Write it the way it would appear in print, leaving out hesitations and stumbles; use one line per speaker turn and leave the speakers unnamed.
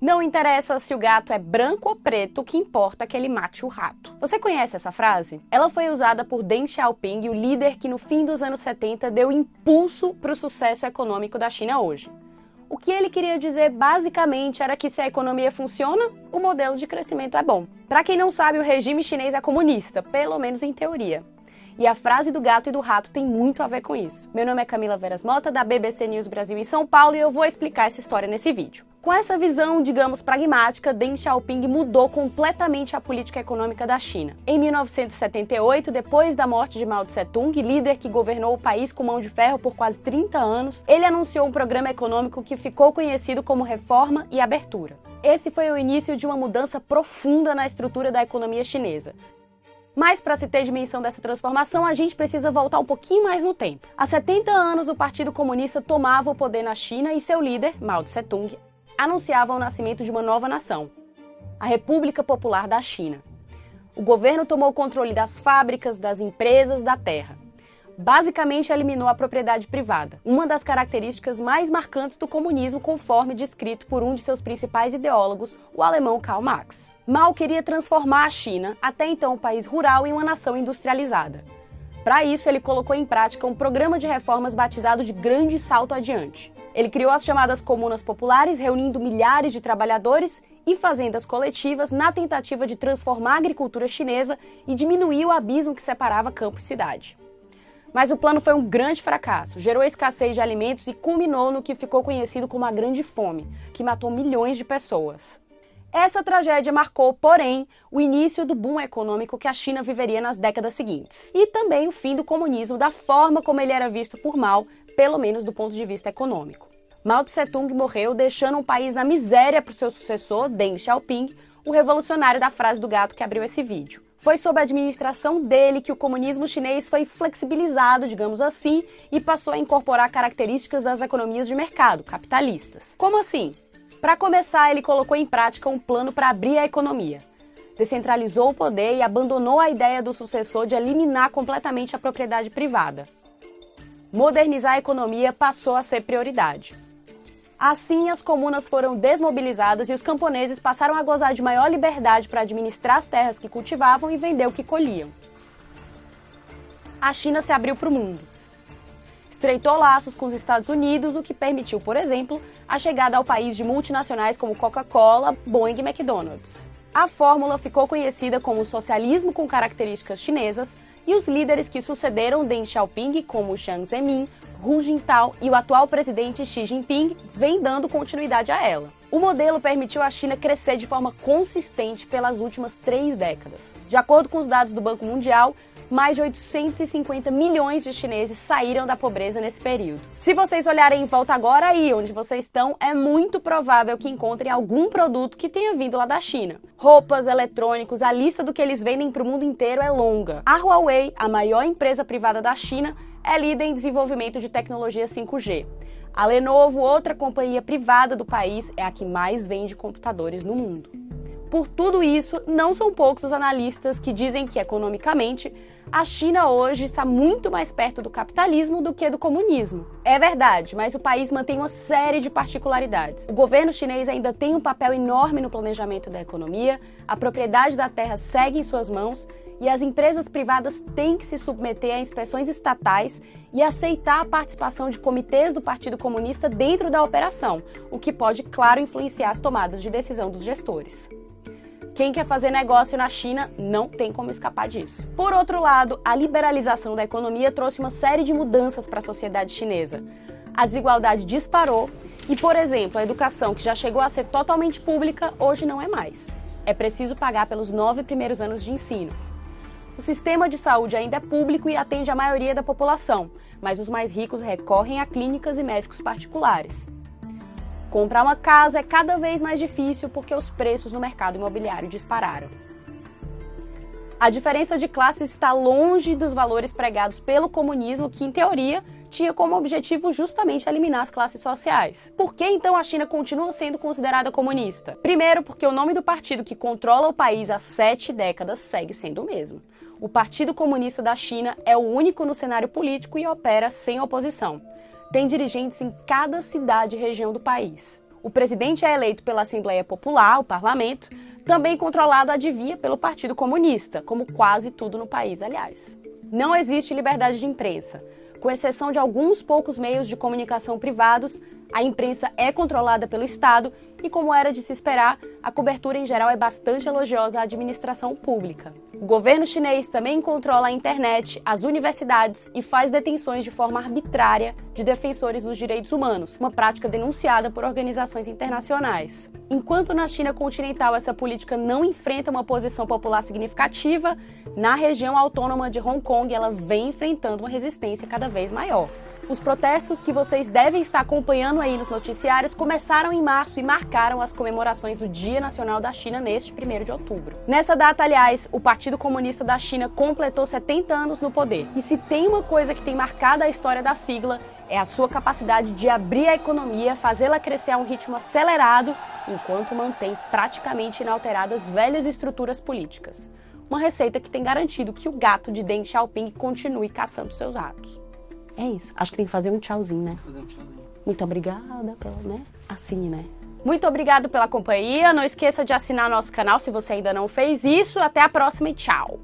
Não interessa se o gato é branco ou preto, o que importa é que ele mate o rato. Você conhece essa frase? Ela foi usada por Deng Xiaoping, o líder que no fim dos anos 70 deu impulso para o sucesso econômico da China hoje. O que ele queria dizer basicamente era que se a economia funciona, o modelo de crescimento é bom. Para quem não sabe, o regime chinês é comunista, pelo menos em teoria. E a frase do gato e do rato tem muito a ver com isso. Meu nome é Camila Veras Mota, da BBC News Brasil em São Paulo, e eu vou explicar essa história nesse vídeo. Com essa visão, digamos, pragmática, Deng Xiaoping mudou completamente a política econômica da China. Em 1978, depois da morte de Mao Tse-tung, líder que governou o país com mão de ferro por quase 30 anos, ele anunciou um programa econômico que ficou conhecido como Reforma e Abertura. Esse foi o início de uma mudança profunda na estrutura da economia chinesa. Mas para se ter dimensão dessa transformação, a gente precisa voltar um pouquinho mais no tempo. Há 70 anos, o Partido Comunista tomava o poder na China e seu líder, Mao Tse-tung, anunciava o nascimento de uma nova nação, a República Popular da China. O governo tomou o controle das fábricas, das empresas, da terra. Basicamente, eliminou a propriedade privada, uma das características mais marcantes do comunismo, conforme descrito por um de seus principais ideólogos, o alemão Karl Marx. Mao queria transformar a China, até então um país rural, em uma nação industrializada. Para isso, ele colocou em prática um programa de reformas batizado de Grande Salto Adiante. Ele criou as chamadas comunas populares, reunindo milhares de trabalhadores e fazendas coletivas na tentativa de transformar a agricultura chinesa e diminuir o abismo que separava campo e cidade. Mas o plano foi um grande fracasso, gerou escassez de alimentos e culminou no que ficou conhecido como a Grande Fome, que matou milhões de pessoas. Essa tragédia marcou, porém, o início do boom econômico que a China viveria nas décadas seguintes. E também o fim do comunismo da forma como ele era visto por Mao, pelo menos do ponto de vista econômico. Mao Tse-tung morreu, deixando um país na miséria para o seu sucessor, Deng Xiaoping, o revolucionário da frase do gato que abriu esse vídeo. Foi sob a administração dele que o comunismo chinês foi flexibilizado, digamos assim, e passou a incorporar características das economias de mercado, capitalistas. Como assim? Para começar, ele colocou em prática um plano para abrir a economia. Descentralizou o poder e abandonou a ideia do sucessor de eliminar completamente a propriedade privada. Modernizar a economia passou a ser prioridade. Assim, as comunas foram desmobilizadas e os camponeses passaram a gozar de maior liberdade para administrar as terras que cultivavam e vender o que colhiam. A China se abriu para o mundo. Estreitou laços com os Estados Unidos, o que permitiu, por exemplo, a chegada ao país de multinacionais como Coca-Cola, Boeing e McDonald's. A fórmula ficou conhecida como o socialismo com características chinesas, e os líderes que sucederam Deng Xiaoping, como Jiang Zemin, Hu Jintao e o atual presidente Xi Jinping, vêm dando continuidade a ela. O modelo permitiu à China crescer de forma consistente pelas últimas 3 décadas. De acordo com os dados do Banco Mundial, mais de 850 milhões de chineses saíram da pobreza nesse período. Se vocês olharem em volta agora aí onde vocês estão, é muito provável que encontrem algum produto que tenha vindo lá da China. Roupas, eletrônicos, a lista do que eles vendem para o mundo inteiro é longa. A Huawei, a maior empresa privada da China, é líder em desenvolvimento de tecnologia 5G. A Lenovo, outra companhia privada do país, é a que mais vende computadores no mundo. Por tudo isso, não são poucos os analistas que dizem que, economicamente, a China hoje está muito mais perto do capitalismo do que do comunismo. É verdade, mas o país mantém uma série de particularidades. O governo chinês ainda tem um papel enorme no planejamento da economia, a propriedade da terra segue em suas mãos e as empresas privadas têm que se submeter a inspeções estatais e aceitar a participação de comitês do Partido Comunista dentro da operação, o que pode, claro, influenciar as tomadas de decisão dos gestores. Quem quer fazer negócio na China não tem como escapar disso. Por outro lado, a liberalização da economia trouxe uma série de mudanças para a sociedade chinesa. A desigualdade disparou e, por exemplo, a educação, que já chegou a ser totalmente pública, hoje não é mais. É preciso pagar pelos 9 primeiros anos de ensino. O sistema de saúde ainda é público e atende a maioria da população, mas os mais ricos recorrem a clínicas e médicos particulares. Comprar uma casa é cada vez mais difícil porque os preços no mercado imobiliário dispararam. A diferença de classes está longe dos valores pregados pelo comunismo, que, em teoria, tinha como objetivo justamente eliminar as classes sociais. Por que, então, a China continua sendo considerada comunista? Primeiro, porque o nome do partido que controla o país há 7 décadas segue sendo o mesmo. O Partido Comunista da China é o único no cenário político e opera sem oposição. Tem dirigentes em cada cidade e região do país. O presidente é eleito pela Assembleia Popular, o parlamento, também controlado, adivinha, pelo Partido Comunista, como quase tudo no país, aliás. Não existe liberdade de imprensa. Com exceção de alguns poucos meios de comunicação privados, a imprensa é controlada pelo Estado e, como era de se esperar, a cobertura em geral é bastante elogiosa à administração pública. O governo chinês também controla a internet, as universidades e faz detenções de forma arbitrária de defensores dos direitos humanos, uma prática denunciada por organizações internacionais. Enquanto na China continental essa política não enfrenta uma posição popular significativa, na região autônoma de Hong Kong ela vem enfrentando uma resistência cada vez maior. Os protestos que vocês devem estar acompanhando aí nos noticiários começaram em março e marcaram as comemorações do Dia Nacional da China neste 1º de outubro. Nessa data, aliás, o Partido Comunista da China completou 70 anos no poder. E se tem uma coisa que tem marcado a história da sigla, é a sua capacidade de abrir a economia, fazê-la crescer a um ritmo acelerado, enquanto mantém praticamente inalteradas velhas estruturas políticas. Uma receita que tem garantido que o gato de Deng Xiaoping continue caçando seus ratos. É isso. Acho que tem que fazer um tchauzinho, né?
Fazer um tchauzinho.
Muito obrigada, né? Assim, né? Muito obrigado pela companhia. Não esqueça de assinar nosso canal se você ainda não fez isso. Até a próxima e tchau!